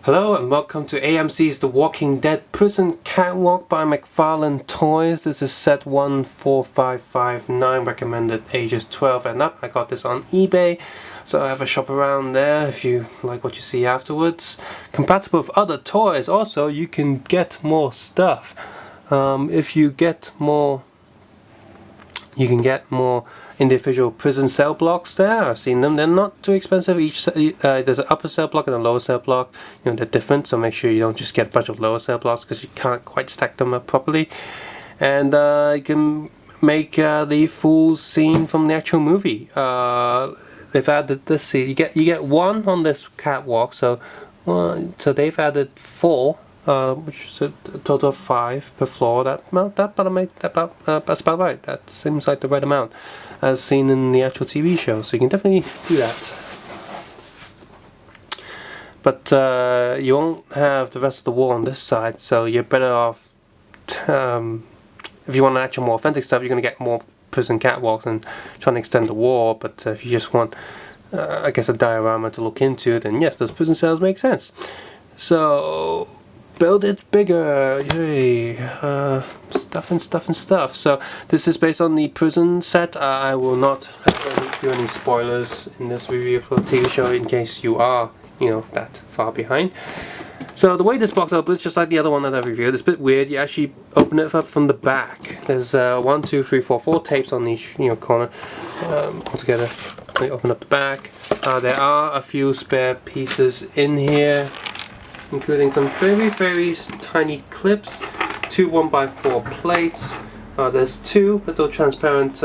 Hello and welcome to AMC's The Walking Dead Prison Catwalk by McFarlane Toys. This is set 14559, recommended ages 12 and up. I got this on eBay, so I have a shop around there if you like what you see afterwards. Compatible with other toys. Also, you can get more stuff. If you get more, you can get more individual prison cell blocks there. I've seen them. They're not too expensive. Each there's an upper cell block and a lower cell block. You know, they're different, so make sure you don't just get a bunch of lower cell blocks because you can't quite stack them up properly. And you can make the full scene from the actual movie. They've added this scene. You get one on this catwalk, so they've added 4. Which is a total of 5 per floor. That's about right. That seems like the right amount, as seen in the actual TV show. So you can definitely do that. But you won't have the rest of the wall on this side, so you're better off. If you want actual more authentic stuff, you're going to get more prison catwalks and trying to extend the wall. But if you just want, I guess, a diorama to look into, then yes, those prison cells make sense. So build it bigger, yay! Stuff. So this is based on the prison set. I will not do any spoilers in this review for the TV show in case you are, that far behind. So the way this box opens, just like the other one that I reviewed, it's a bit weird. You actually open it up from the back. There's 4 tapes on each corner altogether. You open up the back. There are a few spare pieces in here, including some very tiny clips, 2 1x4 plates. There's 2 little transparent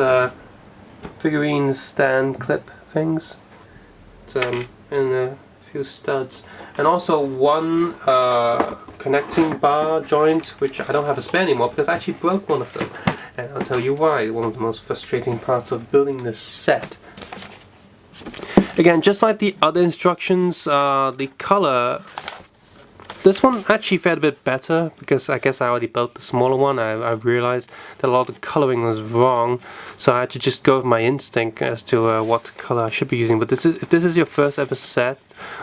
figurines stand clip things, and a few studs, and also 1 connecting bar joint, which I don't have a spare anymore because I actually broke one of them, and I'll tell you why. One of the most frustrating parts of building this set. Again, just like the other instructions, the color. This one actually fared a bit better because I guess I already built the smaller one. I realized that a lot of the coloring was wrong, so I had to just go with my instinct as to what color I should be using. But if this is your first ever set,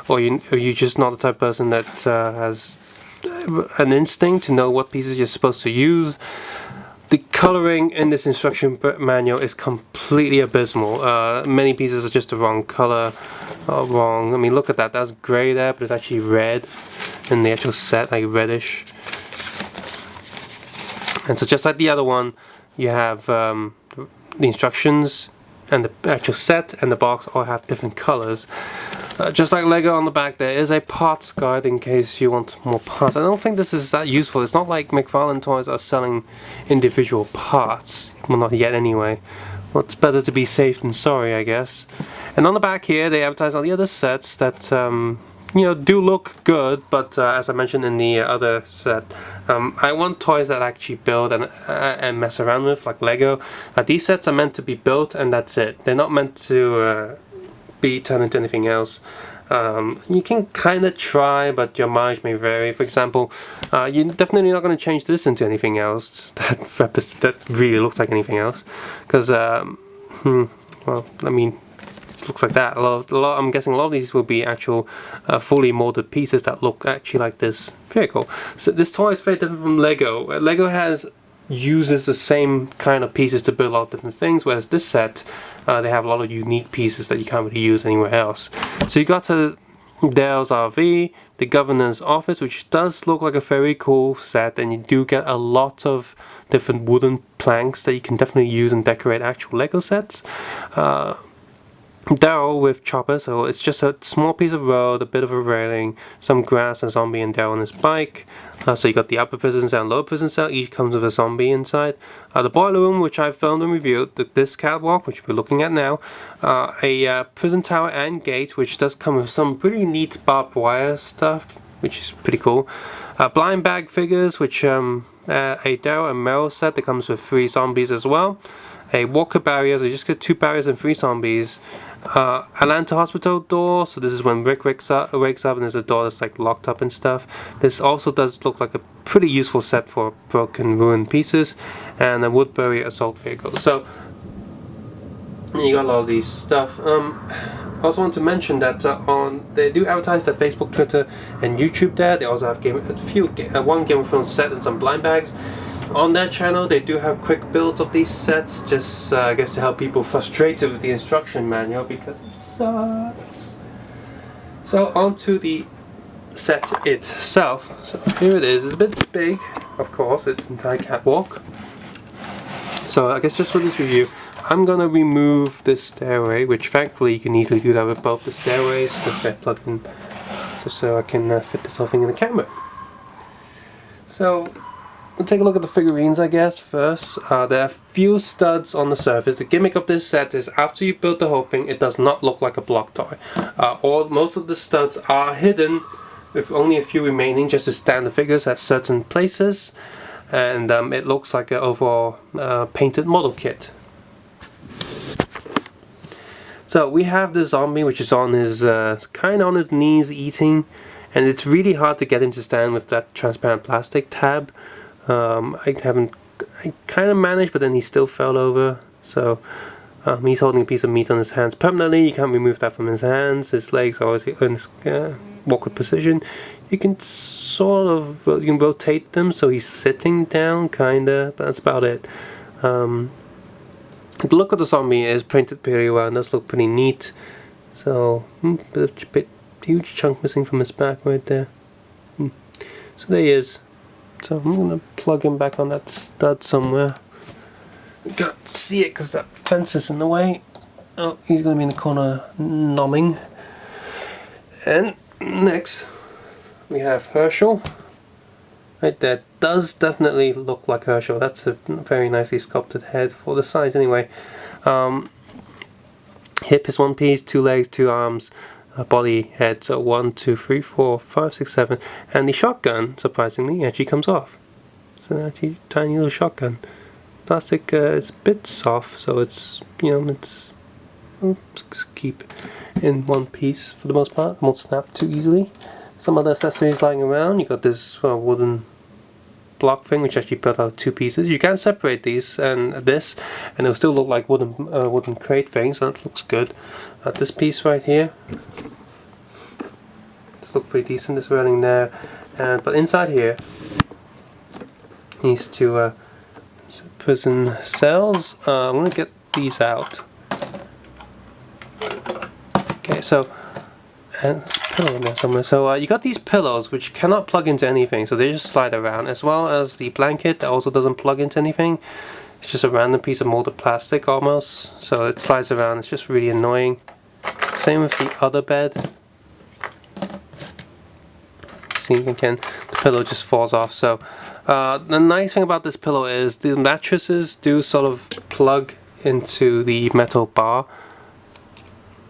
or you're just not the type of person that has an instinct to know what pieces you're supposed to use, the coloring in this instruction manual is completely abysmal. Many pieces are just the wrong color. Wrong. I mean, look at that. That's grey there, but it's actually red in the actual set, like reddish. And so, just like the other one, you have the instructions and the actual set and the box all have different colors. Just like Lego on the back, there is a parts guide in case you want more parts. I don't think this is that useful. It's not like McFarlane Toys are selling individual parts. Well, not yet anyway. Well, it's better to be safe than sorry, I guess. And on the back here, they advertise all the other sets that do look good, but as I mentioned in the other set, I want toys that I actually build and mess around with, like Lego. These sets are meant to be built and that's it. They're not meant to be turned into anything else. You can kind of try, but your mileage may vary. For example, you're definitely not going to change this into anything else that really looks like anything else, because well, I mean, it looks like that. I'm guessing a lot of these will be actual fully molded pieces that look actually like this vehicle. So this toy is very different from Lego. Lego uses the same kind of pieces to build a lot of different things, whereas this set, they have a lot of unique pieces that you can't really use anywhere else. So you got to Dale's RV, the governor's office, which does look like a very cool set, and you do get a lot of different wooden planks that you can definitely use and decorate actual Lego sets. Daryl with Chopper, so it's just a small piece of road, a bit of a railing, some grass, a zombie, and Daryl on his bike. So you got the upper prison cell and lower prison cell, each comes with a zombie inside. The boiler room, which I filmed and reviewed, this catwalk, which we're looking at now, a prison tower and gate, which does come with some pretty neat barbed wire stuff, which is pretty cool. Blind bag figures, which a Daryl and Meryl set that comes with 3 zombies as well. A walker barrier, so you just get 2 barriers and 3 zombies. Atlanta hospital door, so this is when Rick wakes up and there's a door that's like locked up and stuff. This also does look like a pretty useful set for broken, ruined pieces. And a Woodbury assault vehicle. So you got a lot of these stuff. I also want to mention that they do advertise their Facebook, Twitter, and YouTube there. They also have one Game of Thrones set and some blind bags. On their channel, they do have quick builds of these sets, just I guess to help people frustrated with the instruction manual because it sucks. So on to the set itself. So here it is. It's a bit big, of course. It's entire catwalk. So I guess just for this review, I'm gonna remove this stairway, which thankfully you can easily do that with both the stairways because they're plugged in, so I can fit this whole thing in the camera. So we'll take a look at the figurines, I guess, first. There are few studs on the surface. The gimmick of this set is after you build the whole thing, it does not look like a block toy. Most of the studs are hidden, with only a few remaining just to stand the figures at certain places, and it looks like an overall painted model kit. So we have the zombie, which is on his kind of on his knees eating, and it's really hard to get him to stand with that transparent plastic tab. I kind of managed, but then he still fell over. So he's holding a piece of meat on his hands permanently. You can't remove that from his hands. His legs are always in walk with precision. You can you can rotate them so he's sitting down, kinda, but that's about it. The look of the zombie is printed pretty well and does look pretty neat. So, huge chunk missing from his back right there. So there he is. So I'm going to plug him back on that stud somewhere. You can't see it because that fence is in the way. Oh, he's going to be in the corner nomming. And next we have Herschel. Right there, does definitely look like Herschel. That's a very nicely sculpted head for the size anyway. Hip is one piece, 2 legs, 2 arms, body, head, so 1, 2, 3, 4, 5, 6, 7. And the shotgun, surprisingly, actually comes off. So that's a tiny little shotgun. Plastic is a bit soft, so it's, it's keep in one piece for the most part. It won't snap too easily. Some other accessories lying around. You got this wooden block thing, which actually built out of 2 pieces. You can separate these and this, and it'll still look like wooden crate thing, so that looks good. This piece right here, this looks pretty decent. This running there, but inside here, these 2 prison cells. I'm gonna get these out. Okay, so. And there's a pillow in there somewhere. So you got these pillows which cannot plug into anything, so they just slide around, as well as the blanket that also doesn't plug into anything. It's just a random piece of molded plastic almost, so it slides around. It's just really annoying. Same with the other bed. See, again, the pillow just falls off. So the nice thing about this pillow is the mattresses do sort of plug into the metal bar,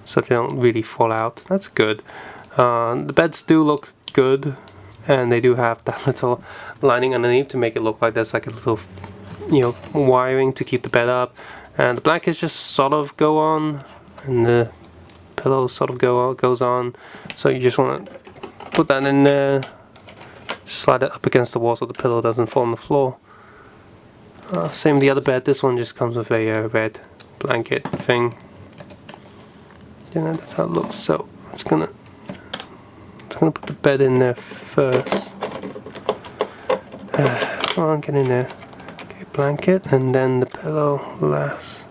so they don't really fall out. That's good. The beds do look good, and they do have that little lining underneath to make it look like there's like a little, wiring to keep the bed up. And the blankets just sort of go on, and the pillow sort of goes on. So you just want to put that in there, slide it up against the wall so the pillow doesn't fall on the floor. Same with the other bed. This one just comes with a red blanket thing. That's how it looks. So I'm just gonna put the bed in there first. Come on, get in there. Okay, blanket, and then the pillow last.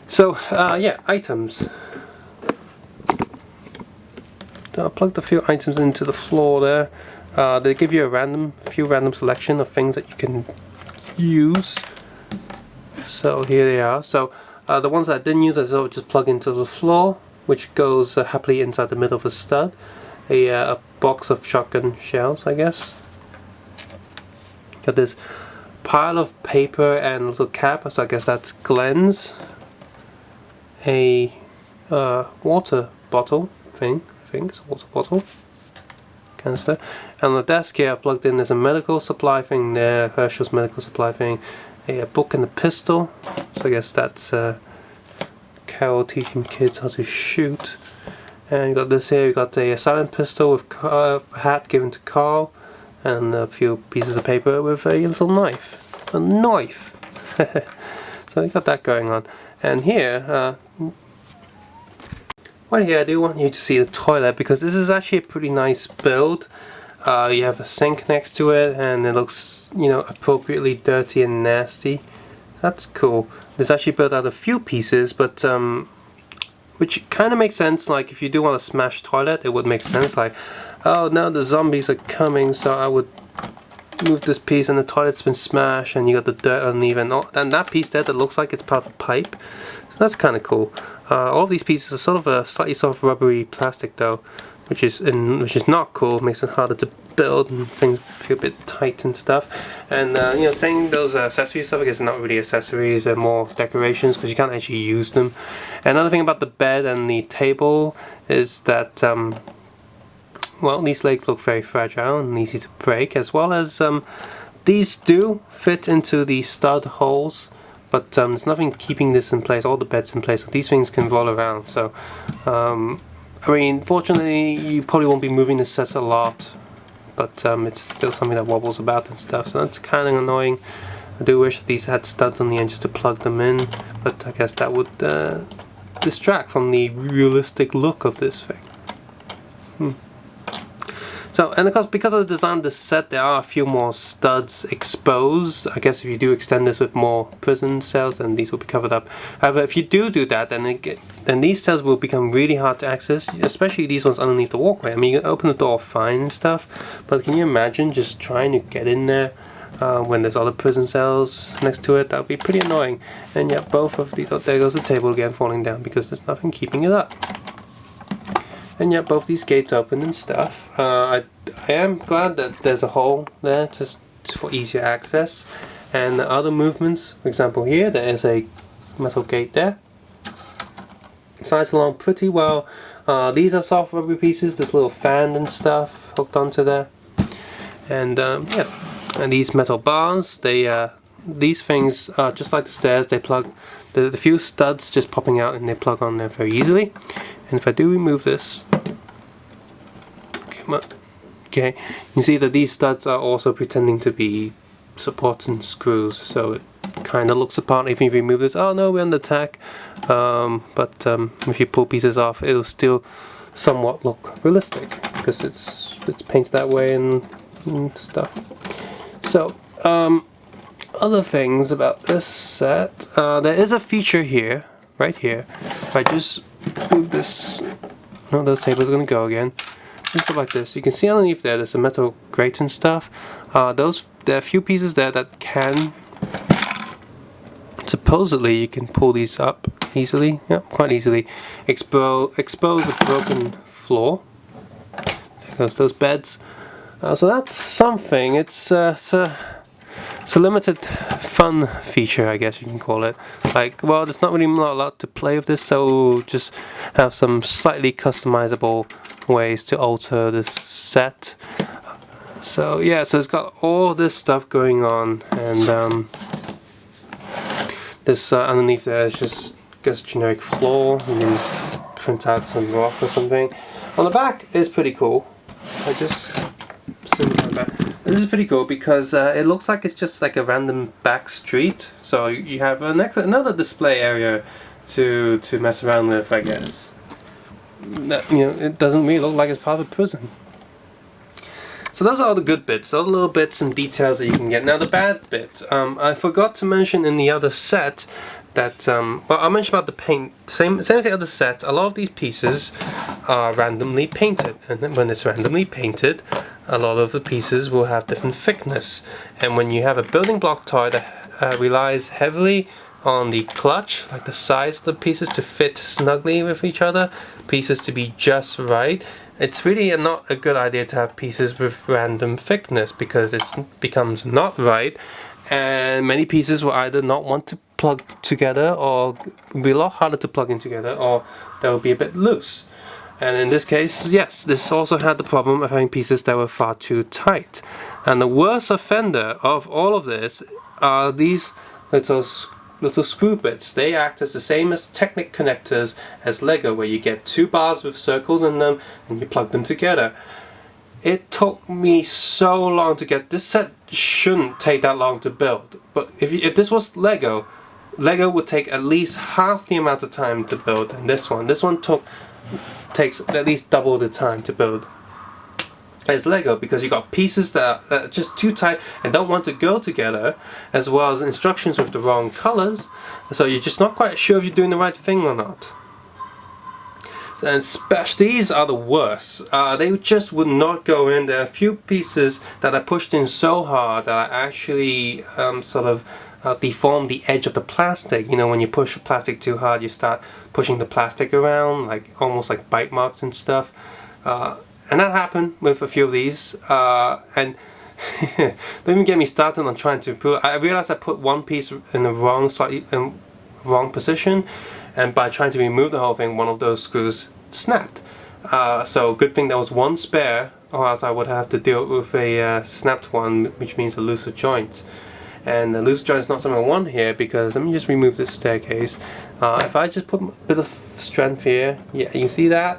So yeah, items. So I plugged a few items into the floor there. They give you a few random selection of things that you can use. So here they are. So the ones that I didn't use, I just plug into the floor, which goes happily inside the middle of a stud. A box of shotgun shells, I guess. Got this pile of paper and a little cap, so I guess that's Glenn's. A water bottle thing, I think it's a water bottle canister. And on the desk here I plugged in, there's a medical supply thing there, Herschel's medical supply thing. A book and a pistol, so I guess that's Carol teaching kids how to shoot. And you got this here, you got a silent pistol with a hat given to Carl, and a few pieces of paper with a little knife. A knife! So you got that going on. And here, right here I do want you to see the toilet, because this is actually a pretty nice build. You have a sink next to it, and it looks, you know, appropriately dirty and nasty. That's cool. It's actually built out of a few pieces, but which kind of makes sense. Like if you do want a smash toilet, it would make sense. Like, oh no, the zombies are coming, so I would move this piece, and the toilet's been smashed, and you got the dirt underneath, and that piece there that looks like it's part of a pipe. So that's kind of cool. All of these pieces are sort of a slightly soft rubbery plastic though, which is not cool. It makes it harder to build, and things feel a bit tight and stuff. And you know, saying those accessory stuff, I guess, are not really accessories, they're more decorations, because you can't actually use them. Another thing about the bed and the table is that well, these legs look very fragile and easy to break, as well as these do fit into the stud holes, but there's nothing keeping this in place. All the bed's in place, so these things can roll around. So I mean, fortunately you probably won't be moving the sets a lot, but it's still something that wobbles about and stuff, so that's kind of annoying. I do wish that these had studs on the end just to plug them in, but I guess that would distract from the realistic look of this thing. So, and of course, because of the design of this set, there are a few more studs exposed. I guess if you do extend this with more prison cells, then these will be covered up. However, if you do that, then these cells will become really hard to access, especially these ones underneath the walkway. I mean, you can open the door fine and stuff, but can you imagine just trying to get in there when there's other prison cells next to it? That would be pretty annoying. And yeah, both of these, oh, there goes the table again falling down because there's nothing keeping it up. And yeah, both these gates open and stuff. I am glad that there's a hole there just for easier access. And the other movements, for example here, there is a metal gate there. Slides along pretty well. These are soft rubber pieces, this little fan and stuff hooked onto there. And yeah, and these metal bars, these things are just like the stairs, they plug, the few studs just popping out and they plug on there very easily. And if I do remove this, come on, okay, you can see that these studs are also pretending to be supports and screws, so it kind of looks apart. If you remove this, oh no, we're under attack. But if you pull pieces off, it'll still somewhat look realistic because it's painted that way and stuff. So other things about this set, there is a feature here, right here. If I just move this, no, those tables are going to go again. And stuff like this. You can see underneath there's a metal grate and stuff. There are a few pieces there that can, supposedly you can pull these up easily, yeah, quite easily. Expose a broken floor. There goes those beds. So that's something. It's a limited fun feature, I guess you can call it. Like, well, there's not really a lot to play with this, so just have some slightly customizable ways to alter this set. So yeah, so it's got all this stuff going on, and this underneath there is just generic floor. You can print out some rock or something. On the back is pretty cool. I just zoom on the back. This is pretty cool because it looks like it's just like a random back street. So you have another display area to mess around with, I guess. That, you know, it doesn't really look like it's part of a prison. So those are all the good bits, all the little bits and details that you can get. Now the bad bit, I forgot to mention in the other set that, well, I mentioned about the paint, same as the other set, a lot of these pieces are randomly painted, and then when it's randomly painted, a lot of the pieces will have different thickness. And when you have a building block toy that relies heavily on the clutch, like the size of the pieces to fit snugly with each other, pieces to be just right, it's really not a good idea to have pieces with random thickness because it becomes not right, and many pieces will either not want to plug together, or will be a lot harder to plug in together, or they'll be a bit loose. And in this case, yes, this also had the problem of having pieces that were far too tight. And the worst offender of all of this are these little screw bits. They act as the same as Technic connectors as Lego, where you get two bars with circles in them and you plug them together. It took me so long to get this set. Shouldn't take that long to build, but if this was Lego, Lego would take at least half the amount of time to build than this one. This one takes at least double the time to build as Lego, because you got pieces that are just too tight and don't want to go together, as well as instructions with the wrong colors, so you're just not quite sure if you're doing the right thing or not. And especially these are the worst. They just would not go in. There are a few pieces that I pushed in so hard that I actually deformed the edge of the plastic. You know, when you push plastic too hard, you start pushing the plastic around, like almost like bite marks and stuff. And that happened with a few of these. And don't even get me started on trying to improve. I realized I put one piece in the wrong position, and by trying to remove the whole thing, one of those screws snapped. So good thing there was one spare, or else I would have to deal with a snapped one, which means a looser joint. And the loose joint is not something I want here, because let me just remove this staircase. If I just put a bit of strength here, yeah, you see that?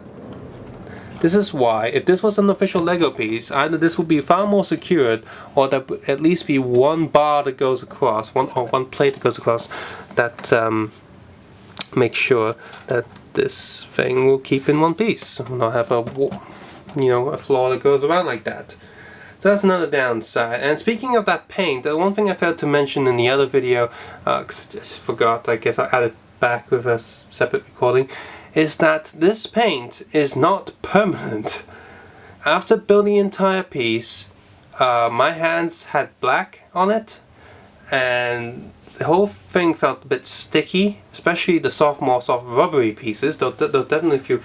This is why, if this was an official Lego piece, either this would be far more secured, or there would at least be one bar that goes across, one plate that goes across, that makes sure that this thing will keep in one piece, and not have a floor that goes around like that. So that's another downside. And speaking of that paint, the one thing I failed to mention in the other video, because I just forgot, I guess I added back with a separate recording, is that this paint is not permanent. After building the entire piece, my hands had black on it, and the whole thing felt a bit sticky, especially the more soft rubbery pieces. Those definitely feel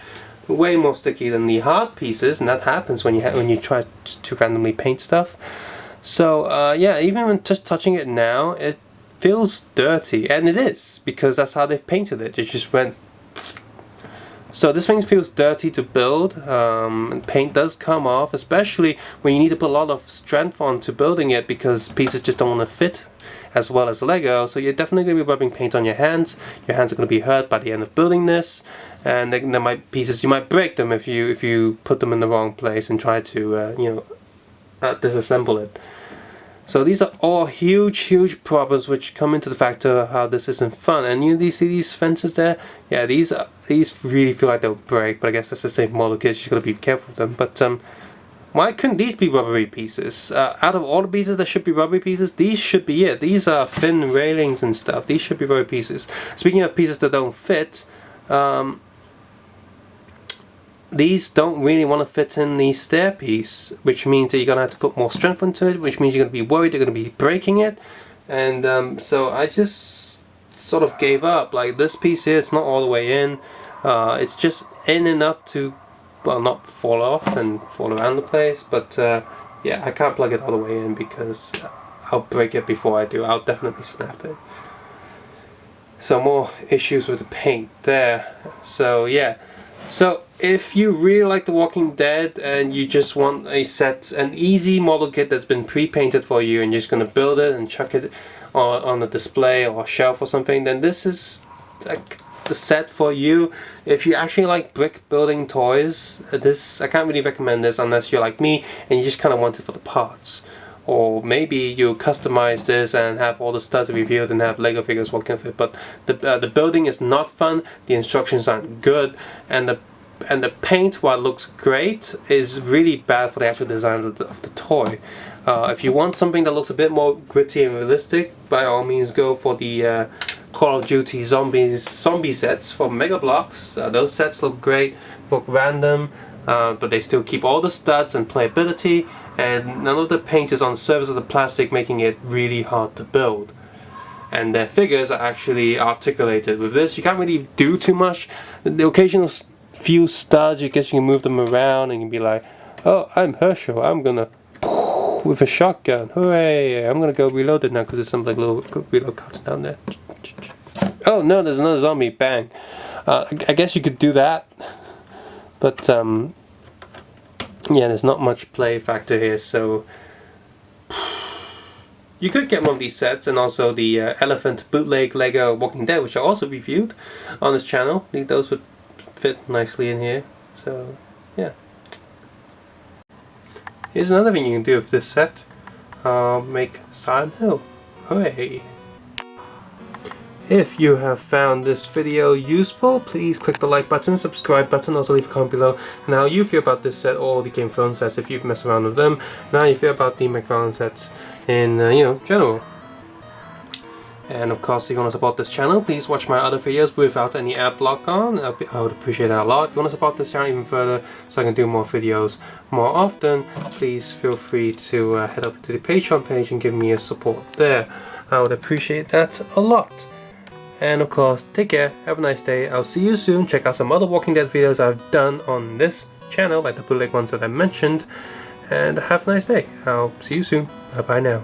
way more sticky than the hard pieces, and that happens when you try to randomly paint stuff. So yeah, even when just touching it now, it feels dirty, and it is, because that's how they've painted it. It just went. So this thing feels dirty to build, and paint does come off, especially when you need to put a lot of strength onto building it, because pieces just don't want to fit as well as Lego. So you're definitely going to be rubbing paint on your hands. Your hands are going to be hurt by the end of building this, and there might pieces, you might break them if you put them in the wrong place and try to disassemble it. So these are all huge problems which come into the factor of how this isn't fun. And you see these fences there? Yeah, these really feel like they'll break, but I guess that's the same model kit, you just gotta be careful with them. But why couldn't these be rubbery pieces? Out of all the pieces that should be rubbery pieces, these should be it. These are thin railings and stuff. These should be rubbery pieces. Speaking of pieces that don't fit, these don't really want to fit in the stair piece, which means that you're going to have to put more strength into it, which means you're going to be worried they're going to be breaking it. And so I just sort of gave up. Like this piece here, it's not all the way in. It's just in enough to, well, not fall off and fall around the place, but yeah, I can't plug it all the way in because I'll break it before I do. I'll definitely snap it. So more issues with the paint there. So yeah. So if you really like The Walking Dead and you just want an easy model kit that's been pre-painted for you, and you're just going to build it and chuck it on a display or a shelf or something, then this is the set for you. If you actually like brick building toys, I can't really recommend this unless you're like me and you just kind of want it for the parts. Or maybe you customize this and have all the studs revealed and have Lego figures walking with it. But the building is not fun, the instructions aren't good, and the paint, while it looks great, is really bad for the actual design of the toy. If you want something that looks a bit more gritty and realistic, by all means go for the Call of Duty zombie sets from Mega Bloks. Those sets look great, look random, but they still keep all the studs and playability, and none of the paint is on the surface of the plastic, making it really hard to build. And their figures are actually articulated. With this, you can't really do too much. The occasional few studs, I guess you can move them around and you can be like, oh, I'm Herschel, I'm gonna with a shotgun, hooray, I'm gonna go reload it now because there's some like little reload carton down there. Oh no, there's another zombie, bang. I guess you could do that, but yeah, there's not much play factor here, so you could get one of these sets, and also the Elephant Bootleg Lego Walking Dead, which I also reviewed on this channel. I think those would fit nicely in here, so yeah. Here's another thing you can do with this set. Make Silent Hill. Hooray! If you have found this video useful, please click the like button, subscribe button, also leave a comment below and how you feel about this set or the Game of Thrones sets if you've messed around with them, and how you feel about the McFarlane sets in, general. And of course, if you want to support this channel, please watch my other videos without any ad block on. I would appreciate that a lot. If you want to support this channel even further so I can do more videos more often, please feel free to head over to the Patreon page and give me a support there. I would appreciate that a lot. And of course, take care, have a nice day, I'll see you soon. Check out some other Walking Dead videos I've done on this channel, like the bootleg ones that I mentioned. And have a nice day. I'll see you soon. Bye bye now.